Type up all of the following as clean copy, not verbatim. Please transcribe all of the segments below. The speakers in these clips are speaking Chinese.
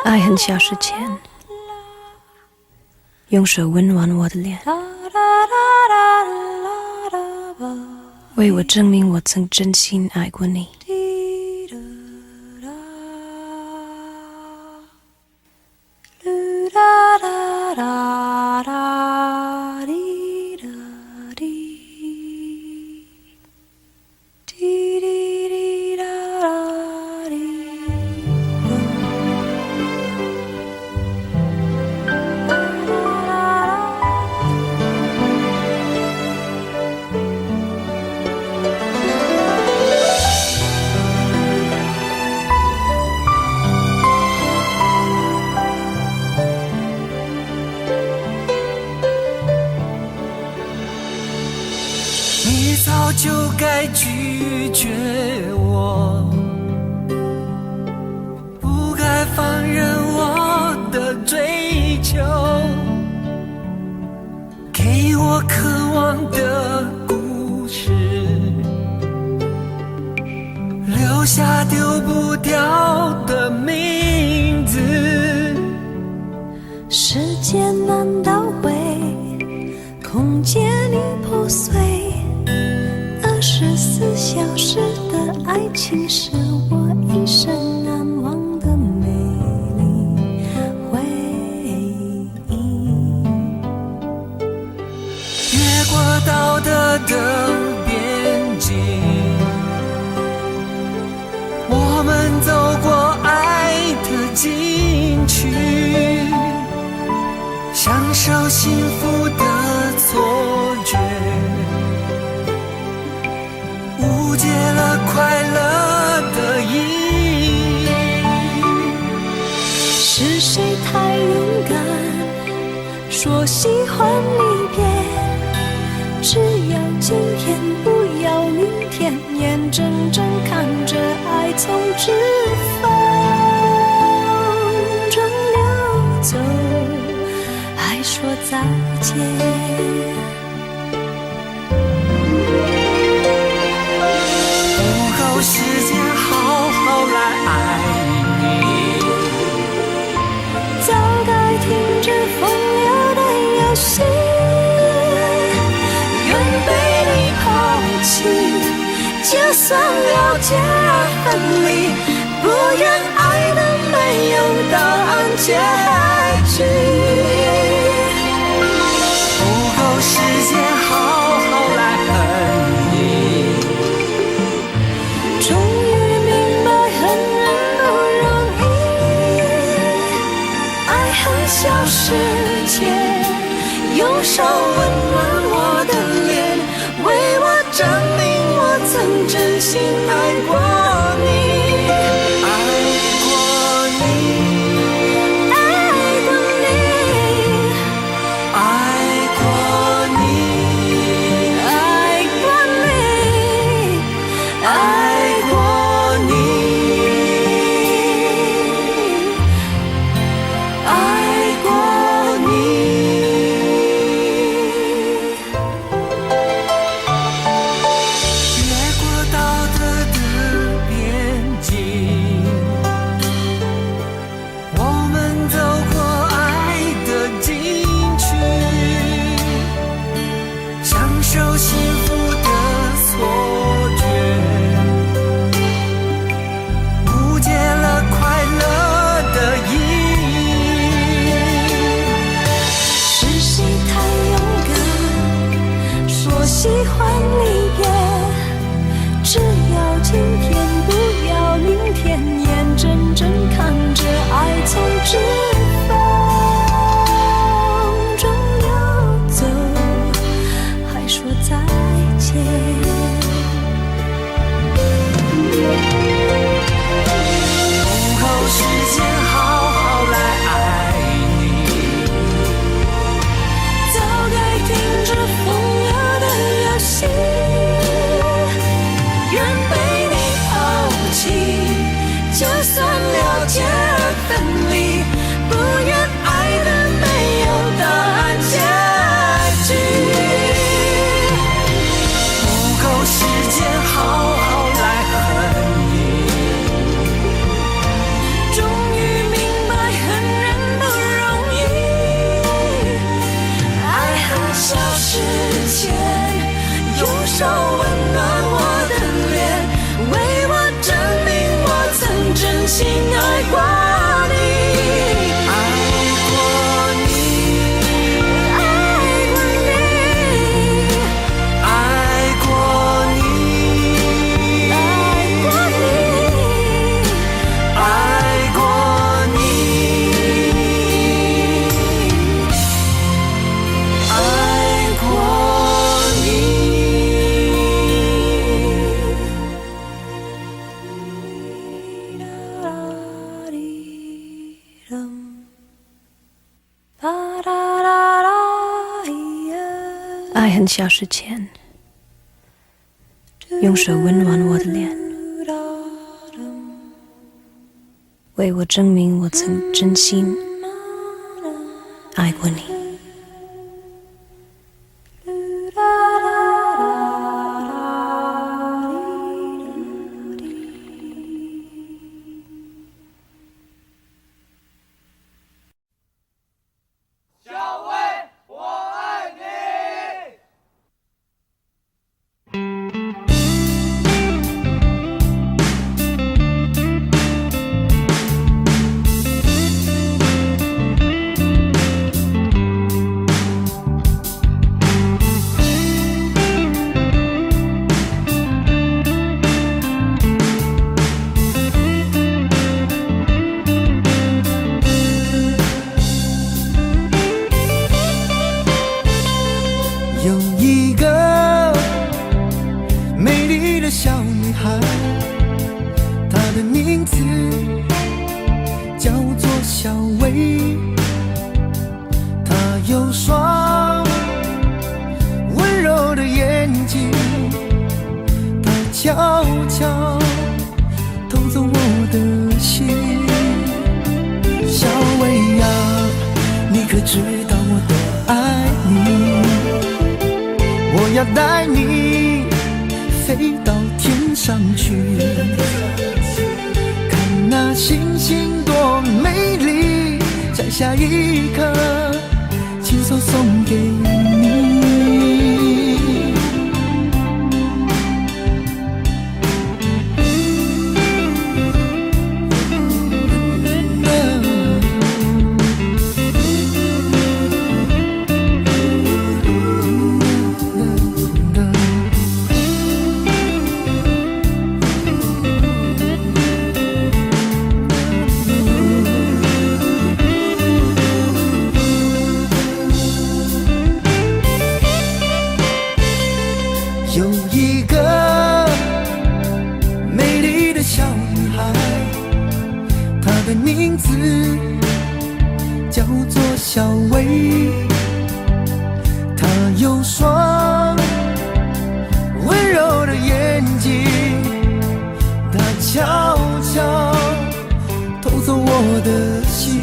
爱很消失前，用手温暖我的脸，为我证明我曾真心爱过你。你早就该拒绝我，不该放任我的追求，给我渴望的故事，留下丢不掉的名字。时间难倒回，空间已破碎，24小时的爱情是我一生难忘的美丽回忆。越过道德的边境，我们走过爱的禁区，享受幸福的错觉，误解了快乐的意义。是谁太勇敢，说喜欢离别，只要今天不要明天，眼睁睁看着爱从指缝中流走，还说再见。时间好好来爱你，早该停止风流的游戏，愿被你抛弃，就算了解而分离，不愿爱的没有答案结局。不够时间好好来恨你，终于明白恨人不容易，爱恨消失前，用手温暖我的脸，为我证明我曾真心爱过你。喜欢离别，只要今天不要明天，眼睁睁看着爱从指缝中流走，还说再见。不够时间好好来爱你，早该停止风流的游戏，愿被你抛弃，就算了解而分离，不愿爱的没有答案结局。不够时间好好来恨你，终于明白爱很小时前，用手温暖我的脸，为我证明我曾真心爱过你。有一个美丽的小女孩，她的名字叫做小薇。她有双温柔的眼睛，她悄悄偷走我的心。小薇呀，你可知道我多爱你？我要带你飞到天上去，看那星星多美丽，摘下一颗，亲手送给你。有一个美丽的小女孩，她的名字叫做小薇。她有双温柔的眼睛，她悄悄偷走我的心。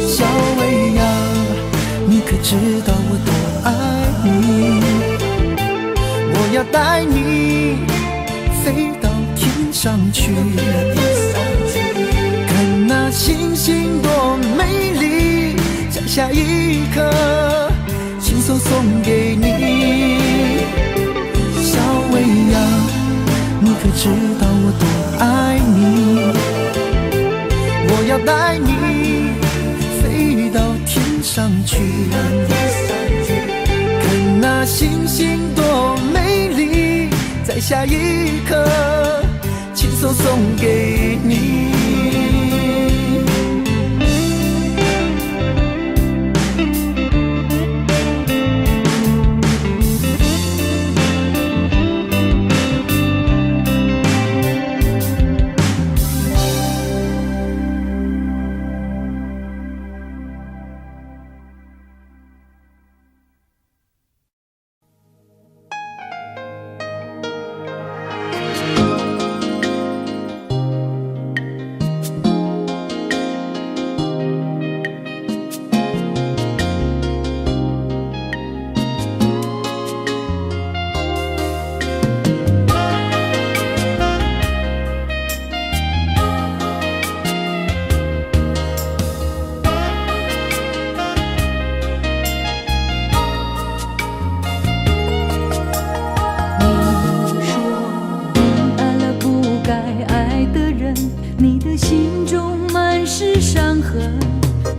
小薇呀，你可知道我多爱你？我要带你飞到天上去，看那星星多美丽，摘下一颗，亲手送给你。小薇呀，你可知道我多爱你？我要带你飞到天上去，看那星星多美丽，摘下一颗，亲手送给你。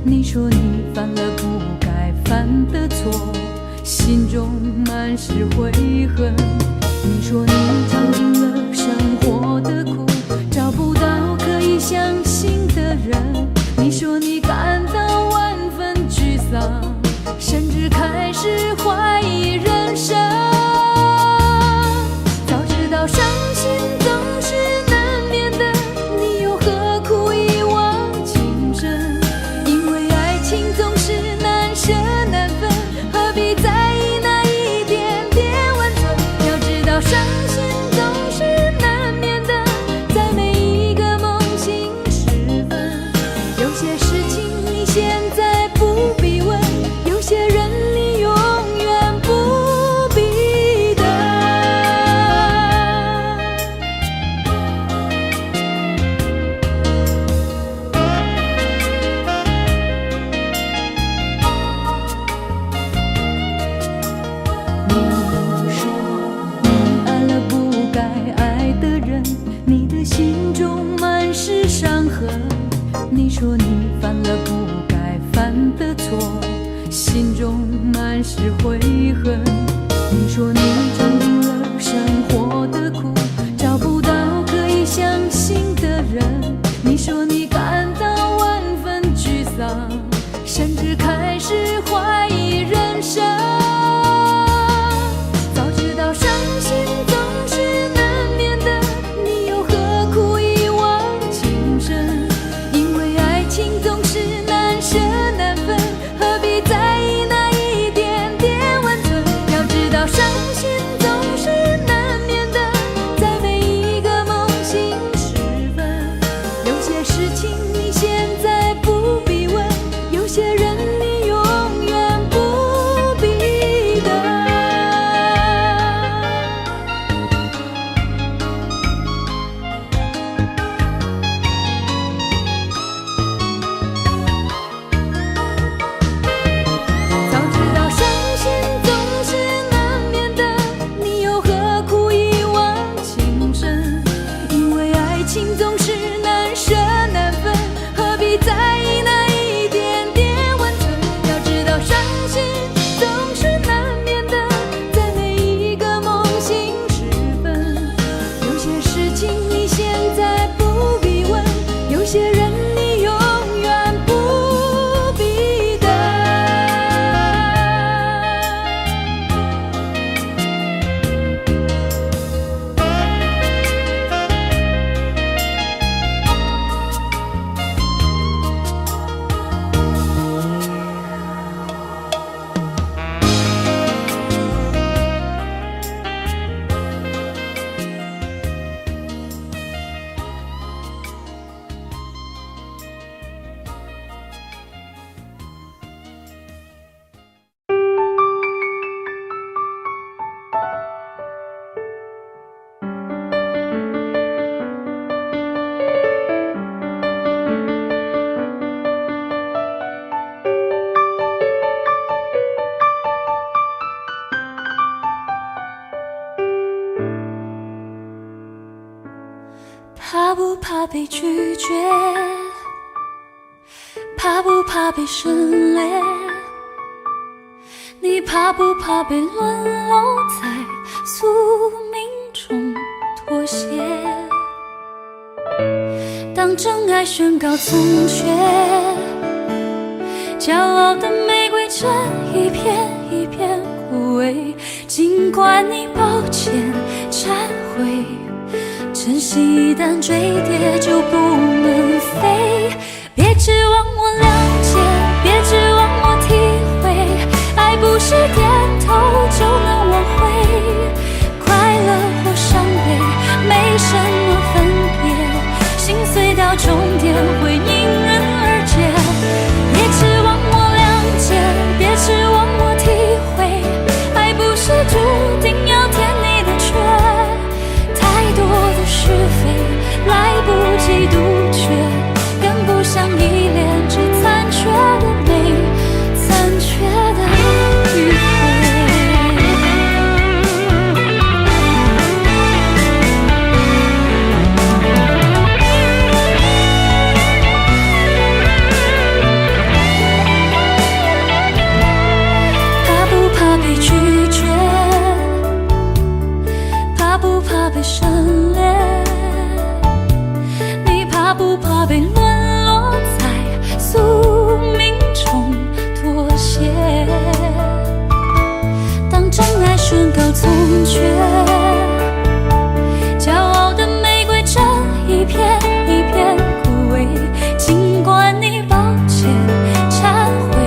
你说你犯了不该犯的错，心中满是悔恨。你说你尝尽了生活的苦，找不到可以相信的人。你说你感到万分沮丧，甚至开始怀疑人生。早知道伤心总是难免的，你又何苦一往情深？因为爱情总是难舍难分，何必在意说你犯了不该犯的错，心中满是悔恨。你说你尝尽了生活的苦，找不到可以相信的人。你说你感到万分沮丧，甚至开始怀疑人生。早知道伤心总是难免的，你又何苦一往情深？因为爱情总是难舍难分，何必在意那一点点温存？要知道伤心总是难免的，在每一个梦醒时分。有些事情你现在不必问，有些人你永远不必等。早知道伤心总是难免的，你又何苦一往情深？因为爱情总是难舍难分，何必在意那一点点温存？要知道伤心总是难免的，在每一个梦醒时分。有些事情你现在不必问，有些人你永远不必等。怕不怕被拒绝？怕不怕被省略？你怕不怕被沦落在宿命中妥协？当真爱宣告从缺，骄傲的玫瑰正一片一片枯萎。尽管你抱歉忏悔，真心一旦坠跌就不能飞。别指望我了解，别指望我体会，爱不是点头就能挽回。快乐或伤悲没什么分别，心碎到终点会因人而解。别指望我了解，别指望我体会，爱不是注定要填你的缺。太多的是非来不及杜绝，跟不上依恋这残缺的美，残缺的迂回。怕不怕被拒绝？怕不怕被省略？你怕不怕被沦落在宿命中妥协？当真爱宣告从缺，骄傲的玫瑰正一片一片枯萎。尽管你抱歉忏悔，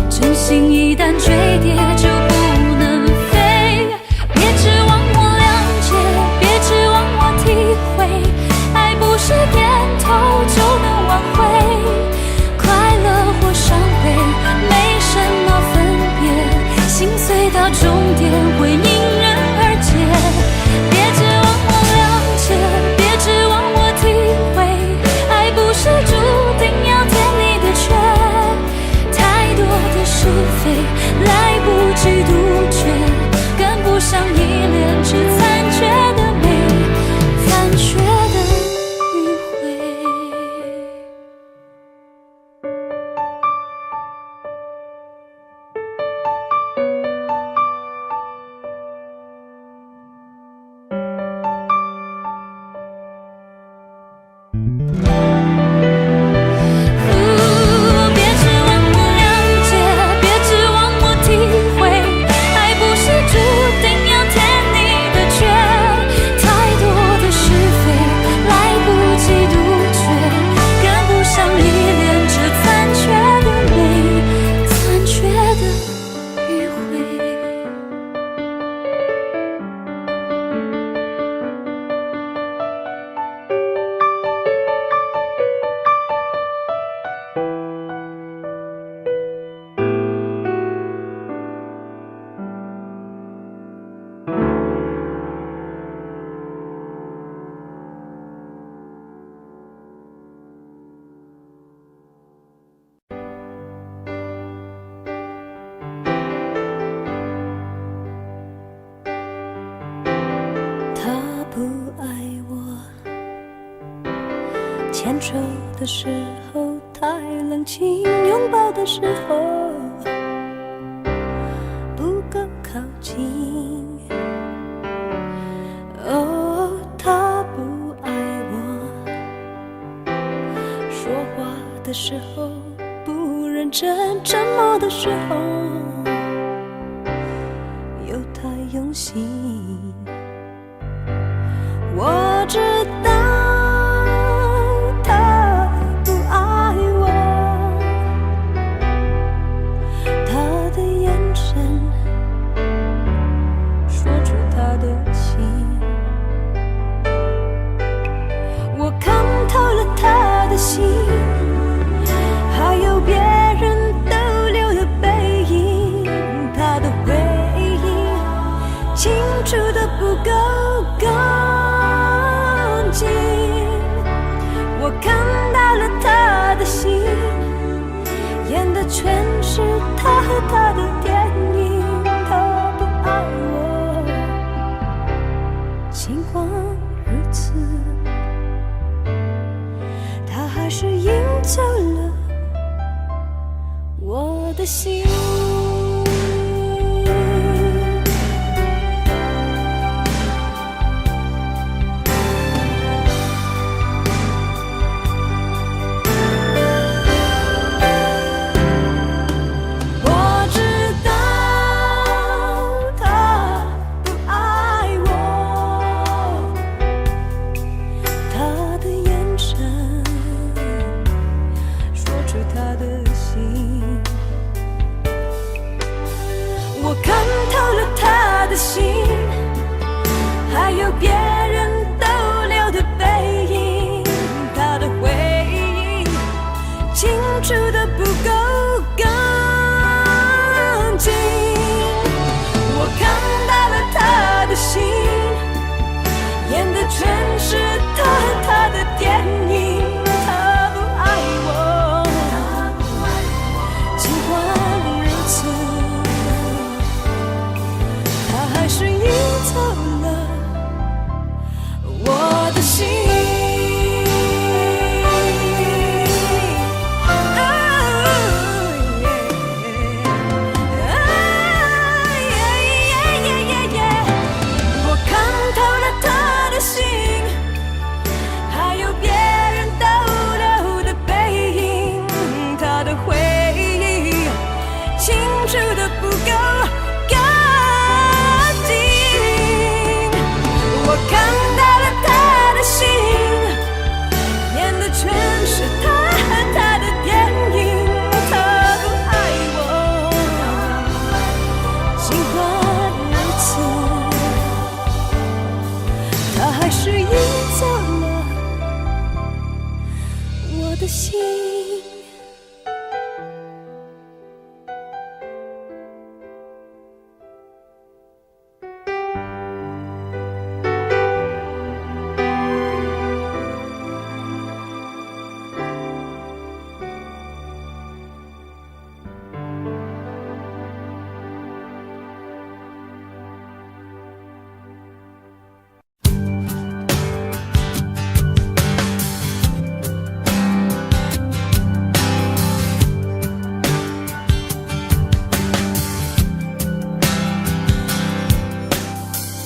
真心一旦坠跌就不能飞。别指望我了解，别指望我体会，爱不是点头就牵手的时候太冷清，拥抱的时候不够靠近。哦，他不爱我，说话的时候不认真，沉默的时候又太用心。我知道他不爱我，他的眼神说出他的心。我看透了他的心，还有别人逗留的背影，他的回忆清楚的不够干净。我看到了他的心，演的全是他和他的电影。他不爱我，尽管如此，他还是赢走了我的心。我看透了他的心，还有别人逗留的背影，他的回忆清楚的不够干净。我看到了他的心，演的全是他和他的电影。他不爱我，尽管如此，还是赢走了我的心。我看透了他的心，还有别人逗留的背影，他的回忆清楚的不够干净。我看到了他的心，演的全是他和他的电影。他不爱我，尽管如此，他还是赢走了我的心。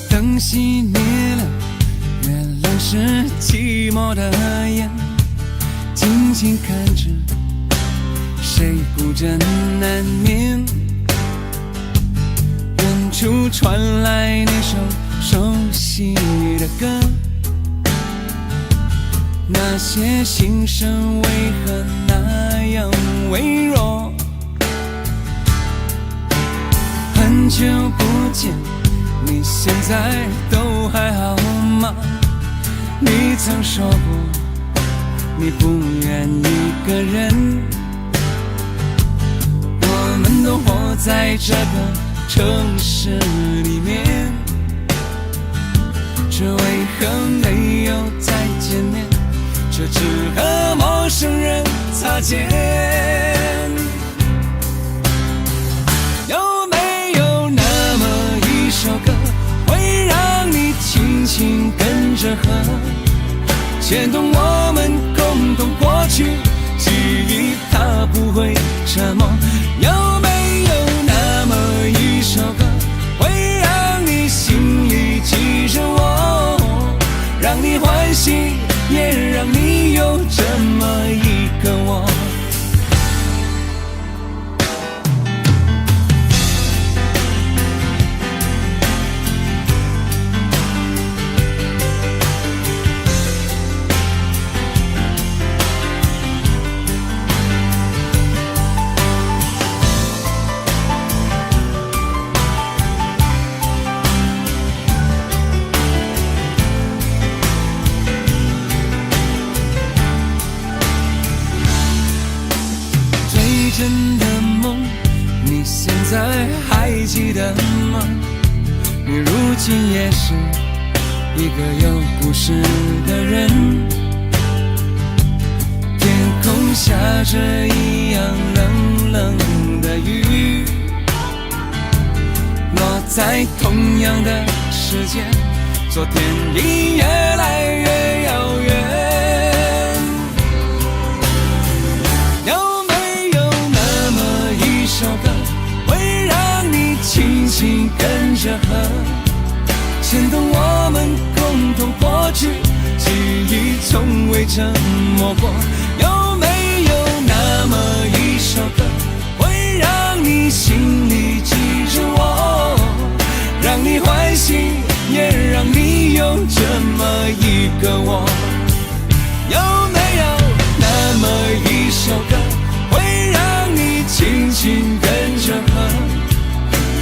灯熄灭了，月亮是寂寞的眼，静静看着谁孤枕难眠。远处传来那首熟悉的歌，那些心声为何那样微弱？很久不见，你现在都还好吗？你曾说过你不愿一个人，我们都活在这个城市里面，这为何没有再见面？这只和陌生人擦肩。有没有那么一首歌，会让你轻轻跟着和，牵动我们共真的梦，你现在还记得吗？你如今也是一个有故事的人。天空下着一样冷冷的雨，落在同样的时间，昨天已越来越遥远。有没有那么一首歌，会让你轻轻跟着和，牵动我们共同过去，记忆从未沉默过。有没有那么一首歌，会让你心里记着我，让你欢喜，也让你有这么一个我？有没有那么一首歌，会让你轻轻跟着和，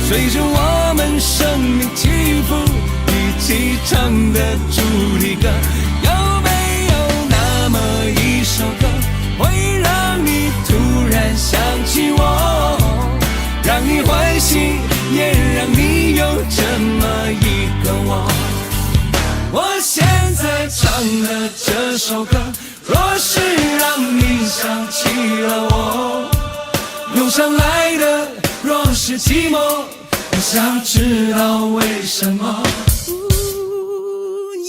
随着我们生命起伏一起唱的主题歌？有没有那么一首歌，会让你突然想起我，让你欢喜，也让你有这么一个我？我现在唱的这首歌，若是让你想起了我，涌上来的若是寂寞，我想知道为什么？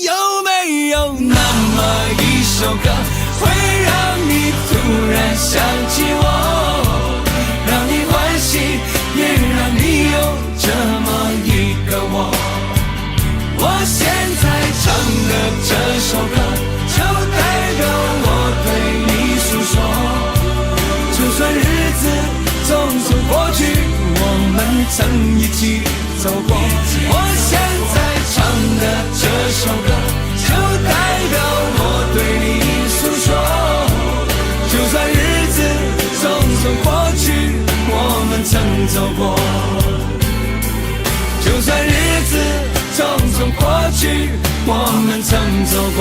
有没有那么一首歌，会让你突然想起我，让你欢喜，也让你有这么一个我？我现在唱的这首歌，就代表我对你诉说。就算日子匆匆过去，我们曾一起走过。我现在唱的这首歌，就代表我对你诉说。就算日子匆匆过去，我们曾走过。就算日子匆匆过去，我们曾走过。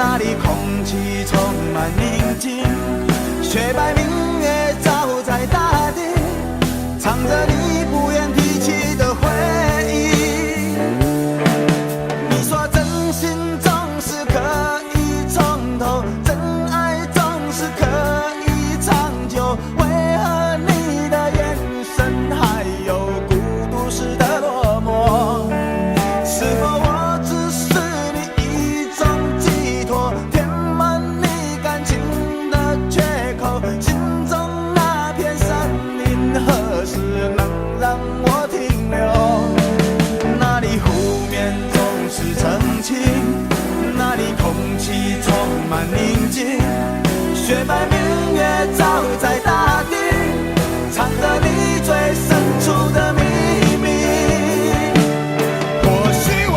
那里空气充满宁静，雪白明月照在大地，唱着你不愿提起的回忆。你说真心总是可以从头，真爱总是可以长久，为何你的眼神还有孤独时的落寞？是否我只是你一种寄托，填满你感情的缺口？心中那片森林何时能让我停留？那里湖面总是澄清，那里空气充满宁静，雪白明月照在大地，藏着你最深处的秘密。或许我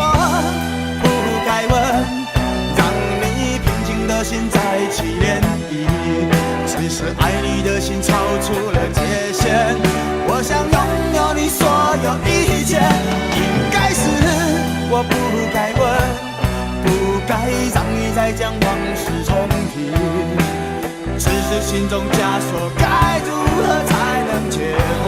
不该问，让你平静的心再起涟漪，只是爱你的心超出了界限。我想拥有你所有一切，应该是我不该问，不该让你再将往事重提。是心中枷锁，该如何才能解脱？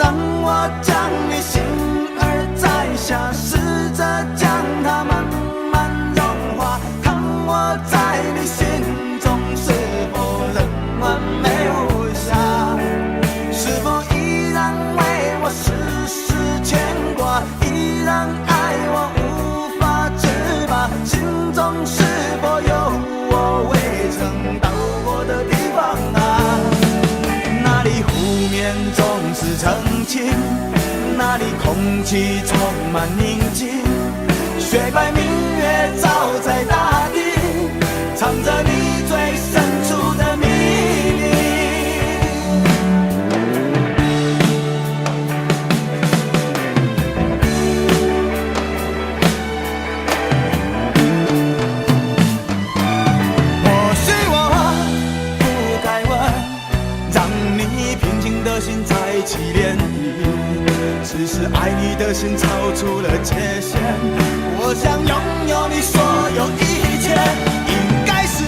让我将你心儿摘下，试着将它慢慢融化，看我在你心中是否仍完美无瑕，是否依然为我时时牵挂，依然爱我无法自拔，心中是否有我未曾到过的地方啊？那里湖面总是澄清，那里空气充满宁静，雪白明月照在大地，藏着你最深处的秘密。或许我不该问，让你平静的心再起涟漪，只是爱你的心超出了界限，我想拥有你所有一切，应该是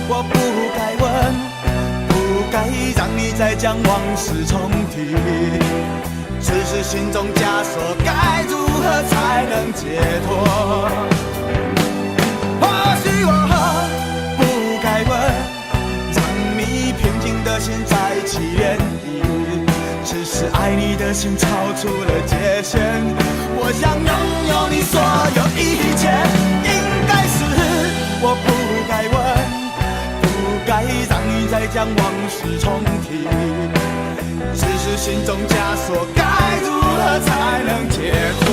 我不该问，不该让你再将往事重提，只是心中枷锁，该如何才能解脱？或许我不该问，让你平静的心再起涟漪，只是爱你的心超出了界限，我想拥有你所有一切，应该是我不该问，不该让你再将往事重提，只是心中枷锁，该如何才能解脱？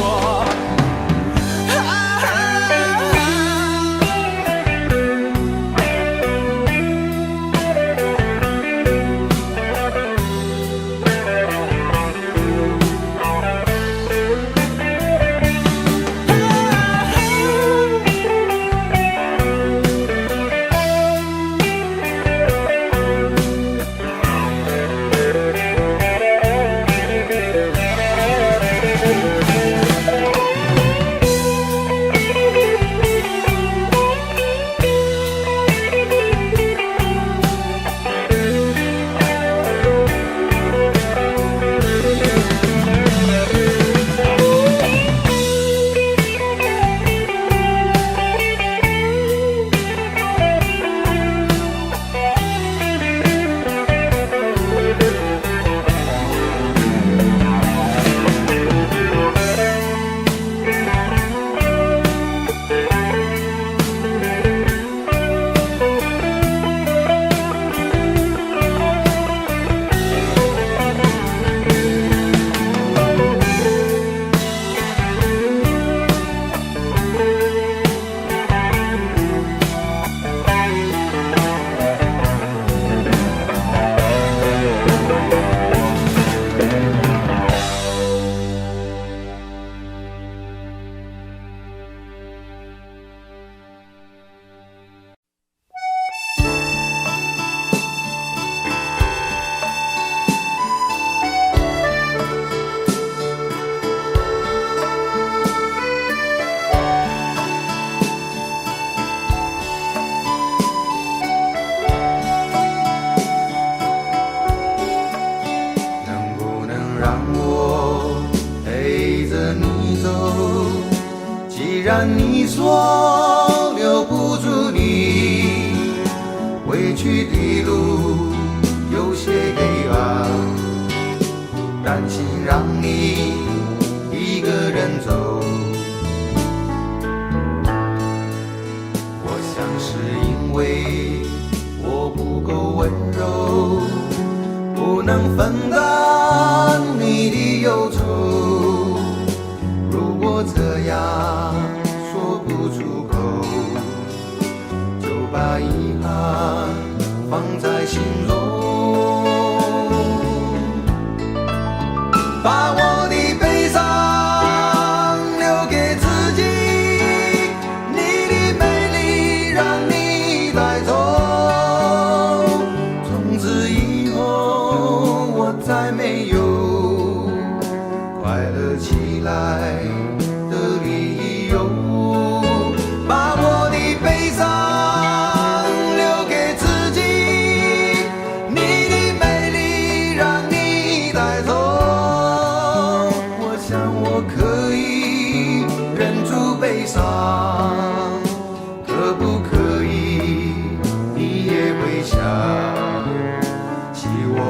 既然你说留不住你，回去的路有些黑暗，担心让你一个人走。我想是因为我不够温柔，不能分担你的忧愁。如果这样说把我的悲伤留给自己，你的美丽让你带走。从此以后，我再没有快乐起来的理由。把我的悲伤留给自己，你的美丽让你带走。我想我可以忍住悲伤，可不可以你也会想起我？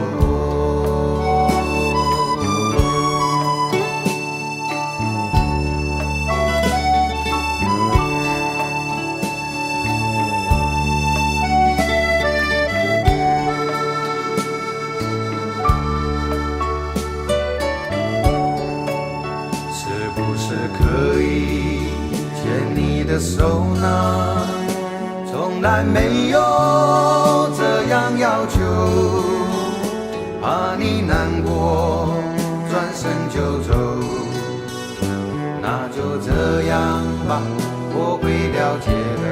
是不是可以牵你的手呢？从来没有这样要求，怕你难过，转身就走。那就这样吧，我会了解的。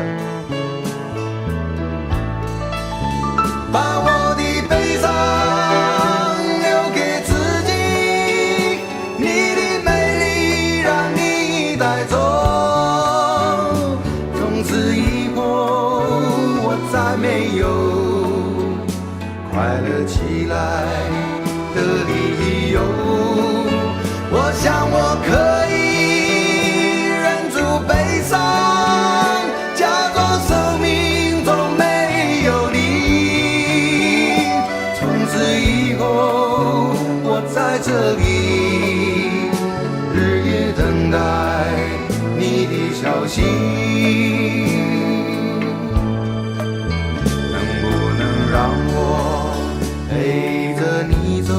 把我的悲伤留给自己，你的美丽让你带走。从此以后，我再没有快乐起来的理由。我想我可以忍住悲伤，假装生命中没有你。从此以后，我在这里日夜等待你的消息。能不能让我陪着你走？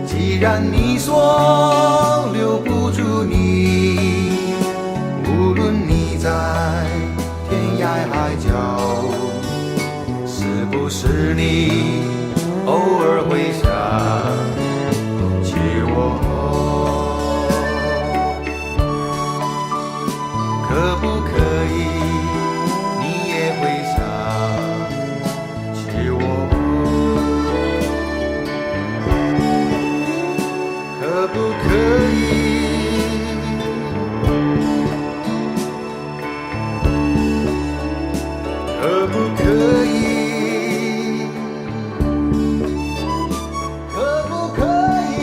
既然你说留不住你，无论你在天涯海角，是不是你偶尔会想起我？可不可以你也会想起我？可不可以？可不可以？可不可以？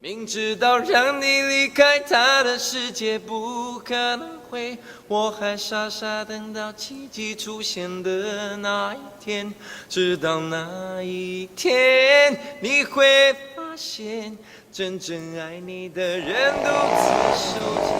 明知道让你离开他的世界不可能会，我还傻傻等到奇迹出现的那一天。直到那一天，你会发现，真正爱你的人独自守着。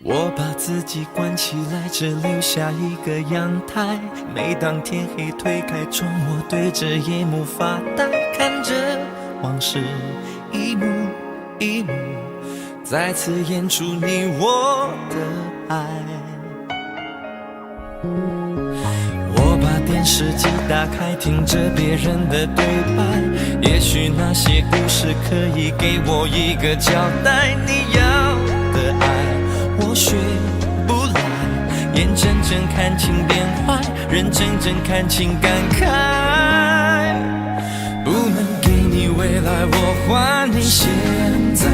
我把自己关起来，只留下一个阳台。每当天黑推开窗，我对着夜幕发呆，看着往事一幕一幕再次演出你我的爱。我把电视机打开，听着别人的对白，也许那些故事可以给我一个交代。你要的爱我学不来，眼睁睁看情变坏，人睁睁看情感慨。不能给你未来，我还你现在，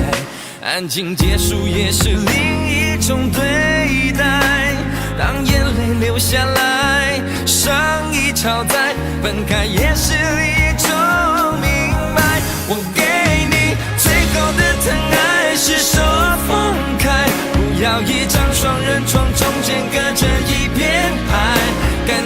安静结束也是另一种对待。当眼泪流下来，上一场再分开也是一种明白。我给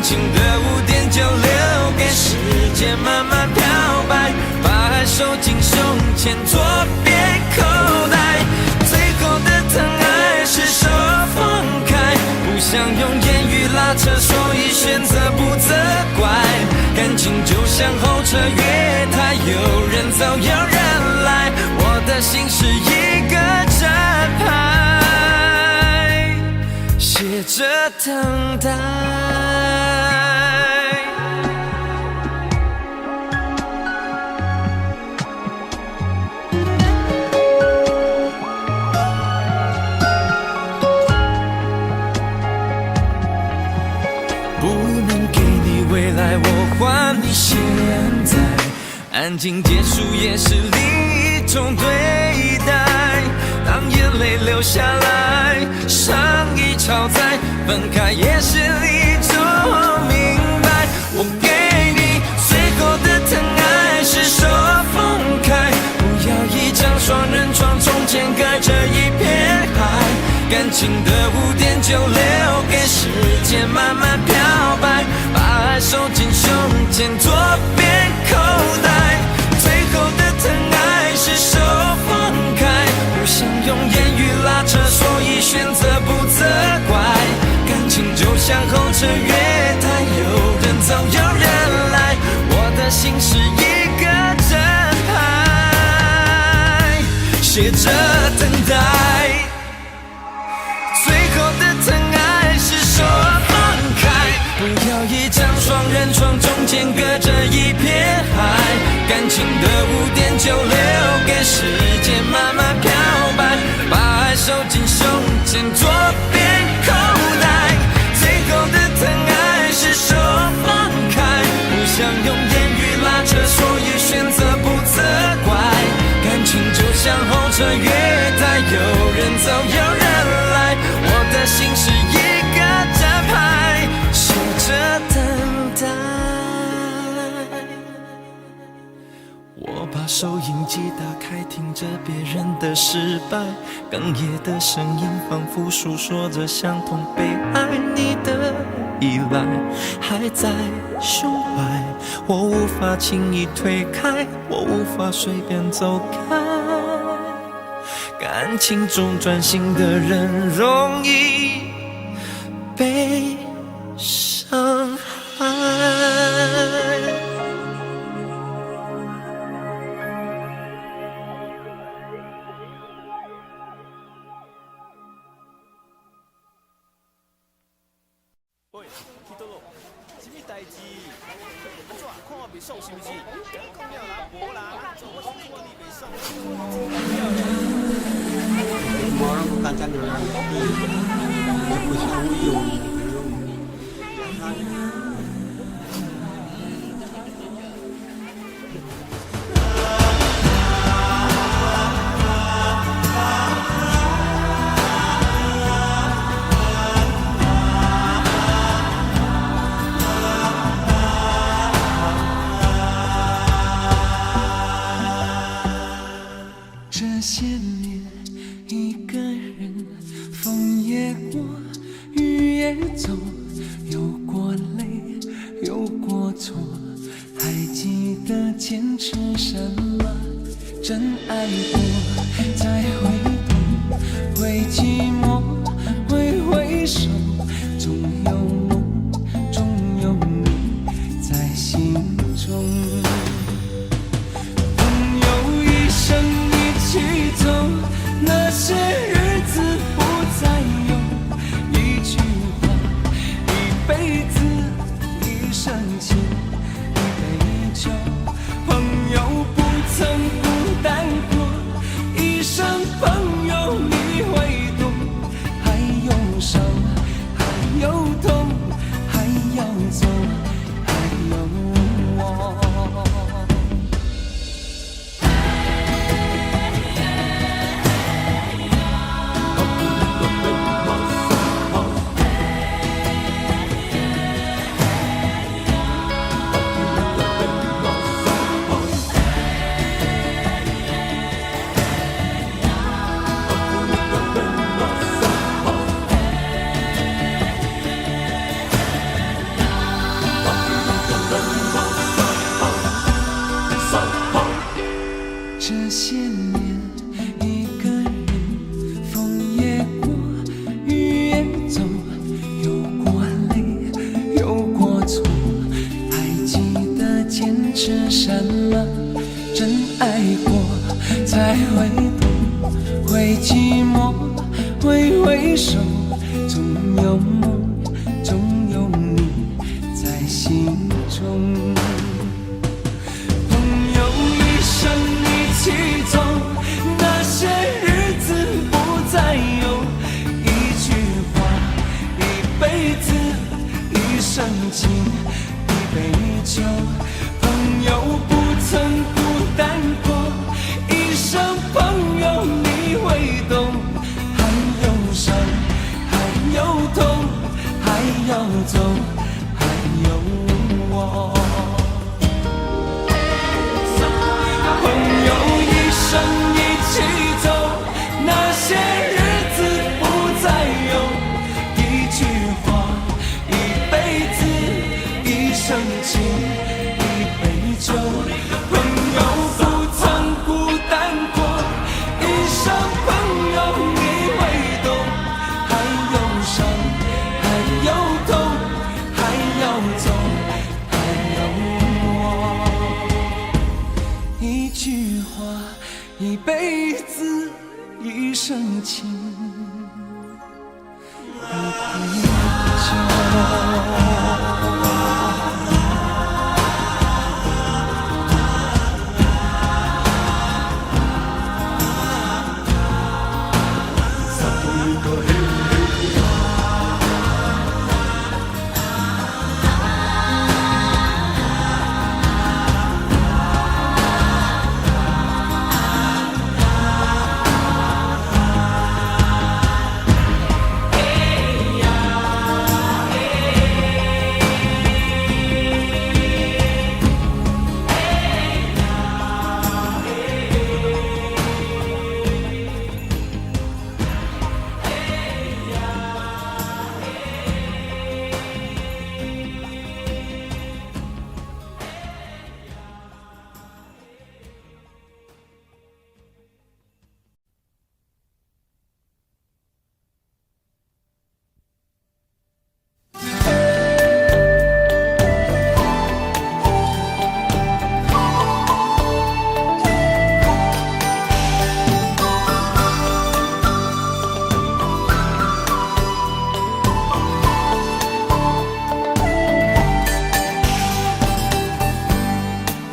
情的污点就留给时间慢慢漂白，把爱收进胸前左边口袋。最后的疼爱是手放开，不想用言语拉扯，所以选择不责怪。感情就像候车月台，有人走有人来，我的心是一个站牌，写着等待。我还你现在，安静结束也是另一种对待。当眼泪流下来，伤已超载，分开也是一种明白。我给你最后的疼爱是手放开，不要一张双人床，中间隔着一片海。感情的污点就留给时间慢慢漂白，把爱收进胸前左边口袋。最后的疼爱是手放开，不想用言语拉扯，所以选择不责怪。感情就像候车月台，有人走有人来，我的心是一个站牌，写着等待。最后的疼爱是手放开，不要一张双人床，中间隔着一片海。感情的污点就留给时间慢慢漂白，把爱收进胸前左边口袋。最后的疼爱是手放开，不想用言语拉扯，所以选择不责怪。感情就像候车月台，有人走有人来，我的心是一个站牌，写着等待。我把收音机打开，听着别人的失败，哽咽的声音仿佛诉说着相同被爱你的依赖，还在胸怀，我无法轻易推开，我无法随便走开。感情中专心的人容易被伤害。喂，去倒落？什么代志？安怎看我袂爽是不是？讲了啦，无啦，我是看你袂爽。毛那么干净的啦，不像我有。这些年一个人，风也过，雨也走，有过泪，有过错，还记得坚持什么？真爱过，再回头，会寂寞，会回首，总有梦，总有你在心中。朋友一生一起走，那些日子不再有，一句话，一辈子，一生情，一杯酒。朋友不曾孤单过，一生朋友你会懂。些年，一个人，风也过，雨也走，有过泪，有过错，还记得坚持什么？真爱过，才会懂，会寂寞，会回首，总有梦，总有你在心中。朋友一生一起走，那些日子不再有，一句话，一辈子，一生情，一杯酒。朋友不曾孤单过，一生朋友你会懂，还有伤，还有痛，还要走，还有我。朋友一生一起走，那些日子不再有，一句话，一辈子，一生情，一杯酒。朋友不曾孤单过，一生朋友你会懂，还有伤，还有痛，还要走，还有我。一句话，一辈子，一生情，一杯酒。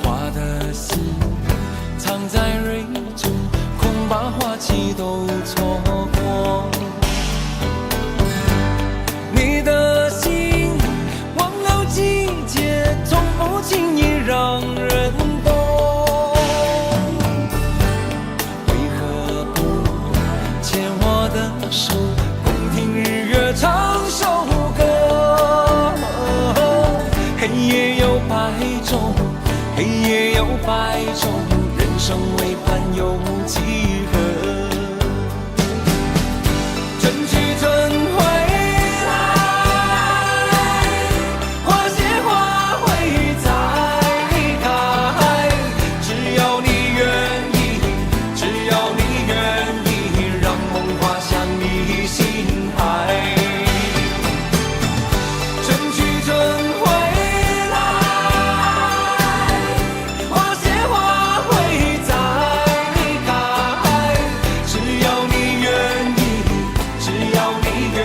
花的心藏在蕊中，恐把花期都错过。你的心忘了季节，从不轻易让人懂。为何不牵我的手，共听日月唱首歌？黑夜有白昼，黑夜有白昼，人生为盼有几何？春去春回来，花谢花会再开。只要你愿意，只要你愿意，让梦滑向你心海。春去春回来，花谢花会再开。只要你愿意，只要你愿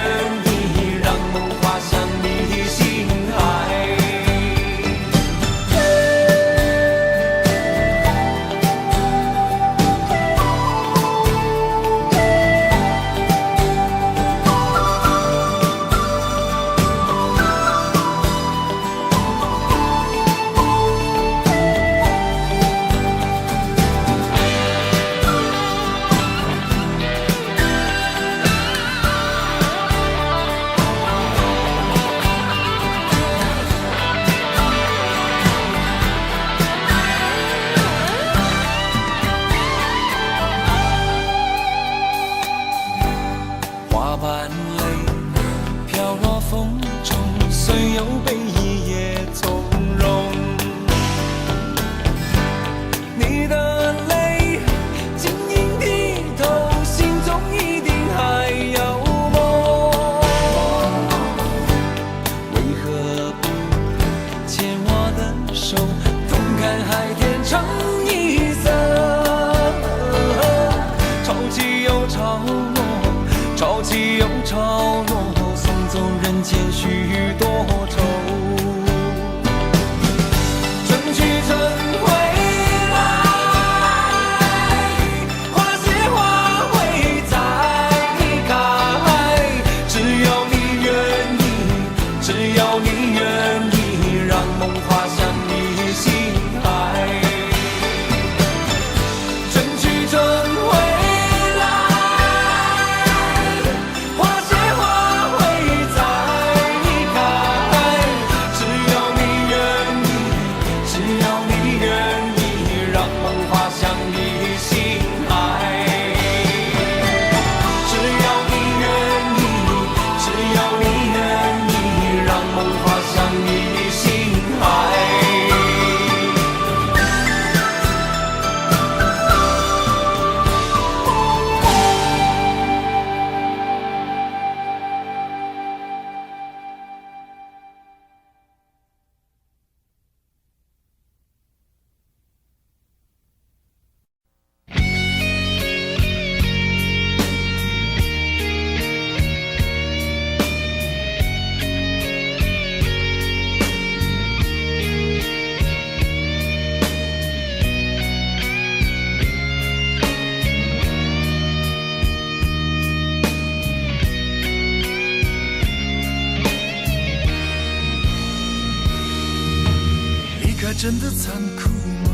真的残酷吗？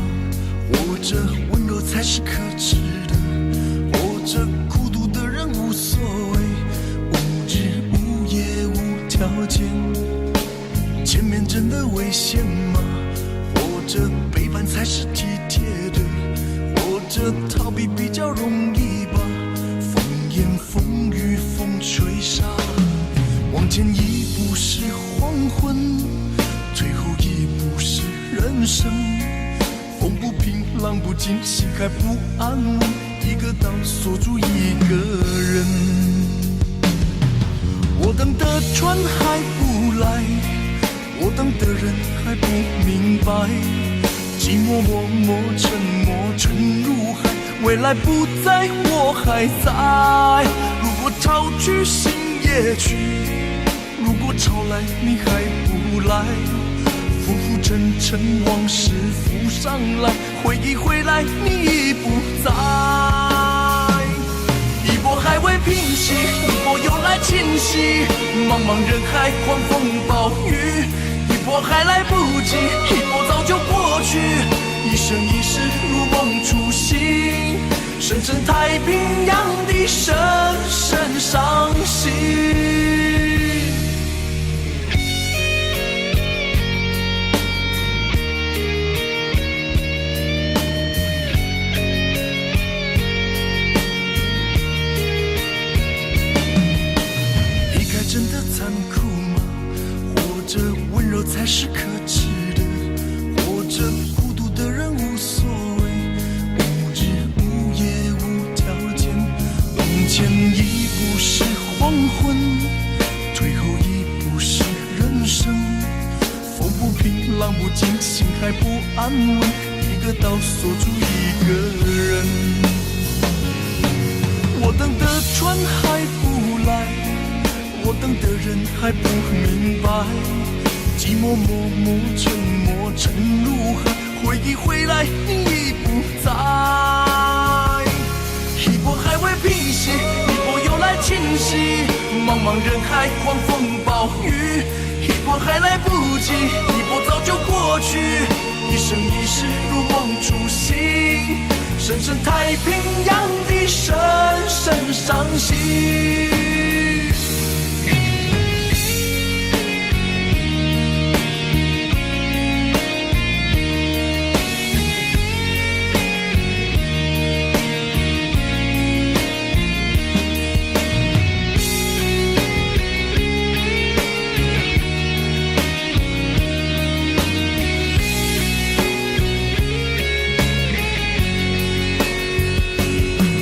活着温柔才是可耻的，活着孤独的人无所谓，无日无夜无条件。前面真的危险吗？活着背叛才是体贴的，活着逃避比较容易吧。风言风语风吹沙，往前一步是黄昏，退后一步是人生。风不平浪不静，心还不安稳，一个岛锁住一个人。我等的船还不来，我等的人还不明白，寂寞默默沉默沉入海，未来不在我还在。如果潮去心也去，如果潮来你还不来，浮浮沉沉往事浮上来，回忆回来你已不在。一波还未平息，一波又来侵袭，茫茫人海狂风暴雨，一波还来不及，一波早就过去，一生一世如梦初醒，深深太平洋的深深伤心。真的残酷吗？活着温柔才是可耻的，活着孤独的人无所谓，无日无夜无条件。往前一步是黄昏，退后一步是人生。风不平浪不静，心还不安稳，一个岛锁住一个人。我等的船还不来，我等的人还不明白，寂寞默默沉默沉入海，回忆回来你已不在。一波还未平息，一波又来侵袭，茫茫人海狂风暴雨，一波还来不及，一波早就过去，一生一世如梦初醒，深深太平洋的深深伤心。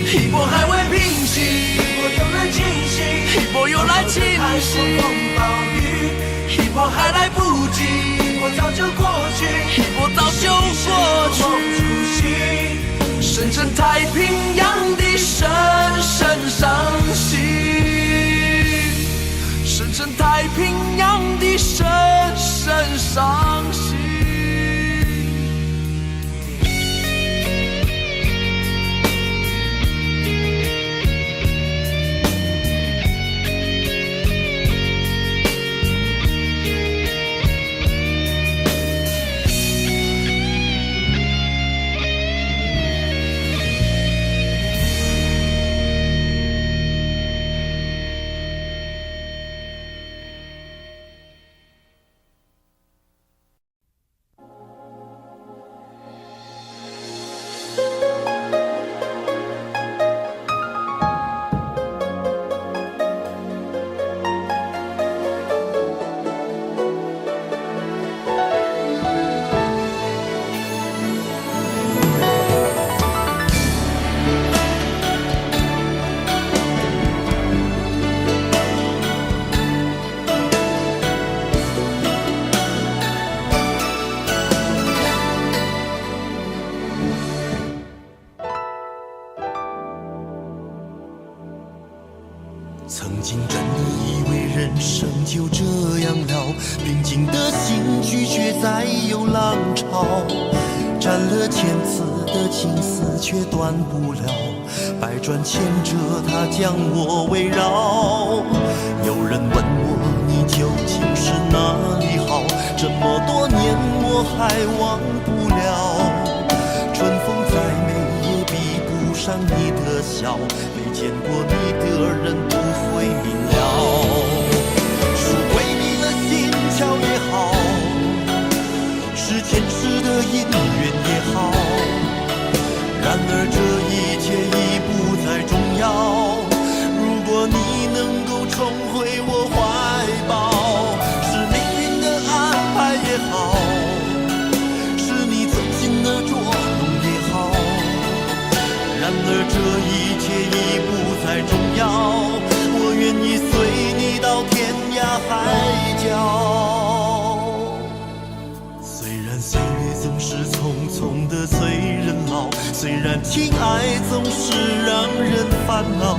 一波还未平息，一波又来侵袭，一波又来侵袭，风暴雨，一波还来不及，一波早就过去，一波早就过去，深深太平洋的深深伤心，深深太平洋的深深伤心。曾经真的以为人生就这样了，平静的心绪却再有浪潮，斩了千次的情丝却断不了，百转千折它将我围绕。有人问我你究竟是哪里好，这么多年我我还忘不了。春风再美也比不上你的笑，没见过你的人不会明了。是鬼迷了心窍也好，是前世的姻缘也好，然而这一切已不再重要。如果你能够重回我怀抱，是命运的安排也好，是你曾经的捉弄也好，然而这一切已不再重要。我愿意随你到天涯海角。虽然岁月总是匆匆的催人老，虽然情爱总是让人烦恼，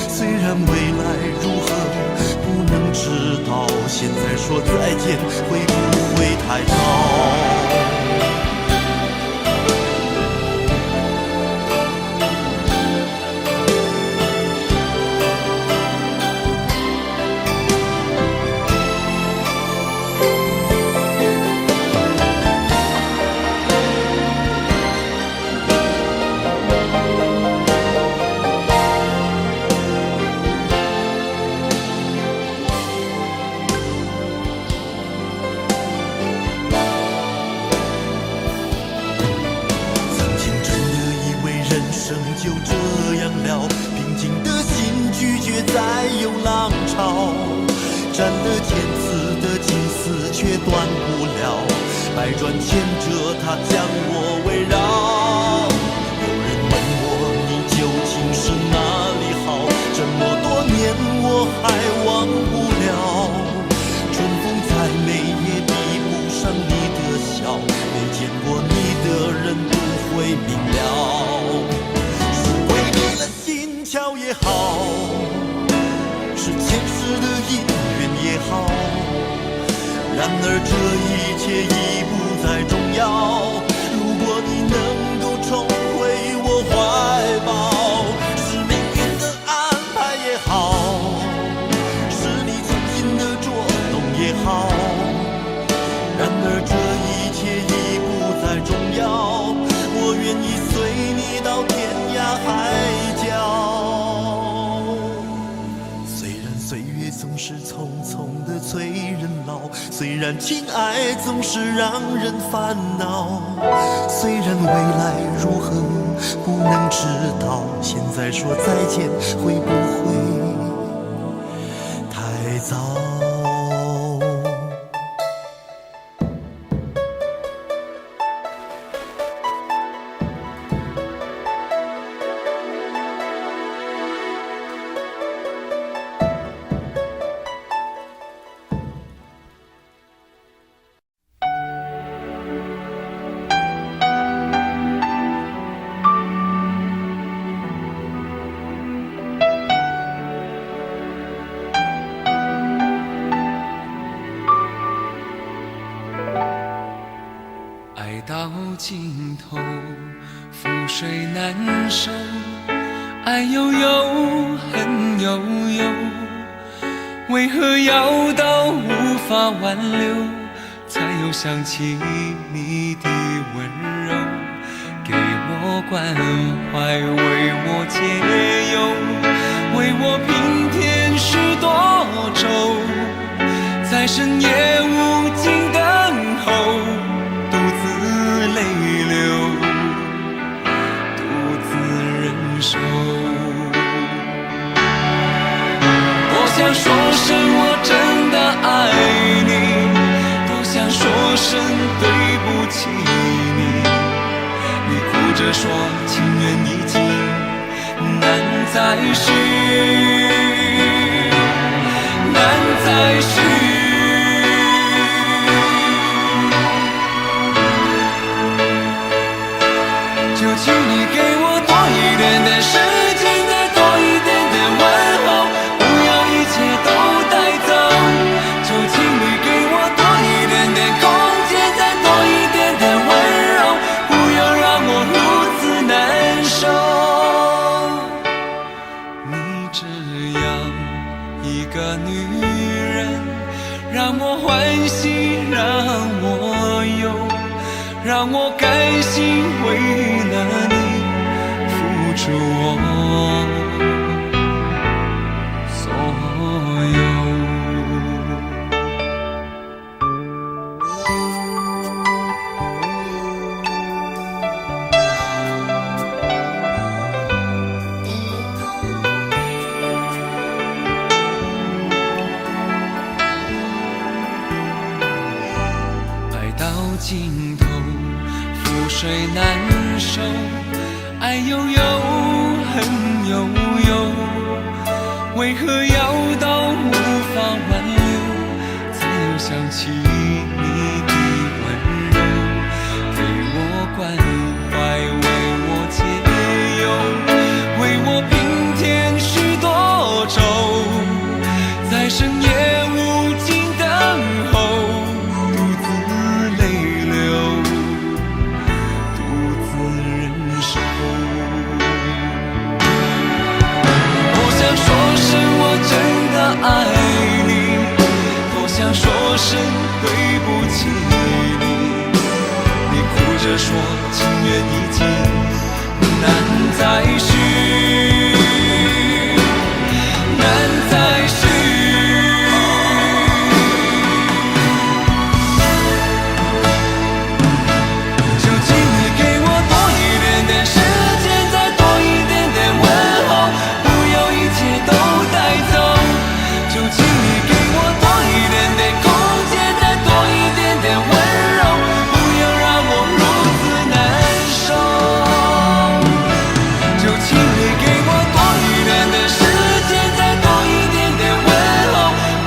虽然未来如何不能知道，现在说再见会不会太早？就这样了，平静的心拒绝再有浪潮，斩了千次的情丝却断不了，百转千折它将我围绕。有人问我你究竟是哪里好，这么多年我还忘不了。春风再美也比不上你的笑，没见过你的人不会明了。巧也好，是前世的姻缘也好，然而这一切已不再重要。如果你能够重回我怀抱，是命运的安排也好，是你曾经的捉弄也好，然而这一切已不再重要。我愿意随你到天涯海角。总是匆匆的催人老，虽然情爱总是让人烦恼，虽然未来如何不能知道，现在说再见会不会太早？到尽头，覆水难收，爱悠悠，恨悠悠，为何要到无法挽留，才又想起你的温柔，给我关怀，为我解忧，为我平添许多愁，在深夜无尽等候，泪流，独自忍受。多想说声我真的爱你，多想说声对不起你。你哭着说情缘已尽，难再续，难再续。请你给我多一点的时间，再多一点的问候，不要一切都带走。就请你给我多一点的空间，再多一点的温柔，不要让我如此难受。你这样一个女人，让我甘心为了你付出我所有。尽头，覆水难收，爱悠悠，恨悠悠，为何要到无法挽留，才又想起你的温柔，给我关怀，为我解忧，为我平添许多愁，在深夜无尽等候。爱你，多想说声对不起你。你哭着说情缘已尽，难再续，难再续。就请你给我多一点点时间，再多一点点问候，不要一切都带走。就请你给我多一点点空间，再多一点点温柔，不要让我如此难受。就请你给我多一点点时间，再多一点点问候，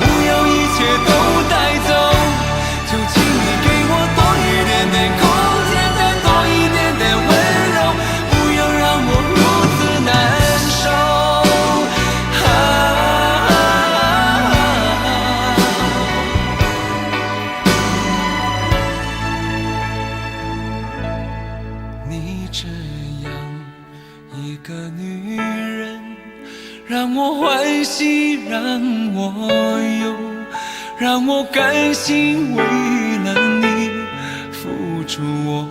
不要一切都带走。就请你给我多一点点空间，再多一点点温柔，不要让我如此难受。你这样一个女人，让我欢喜，让我忧，让我甘心为了你付出我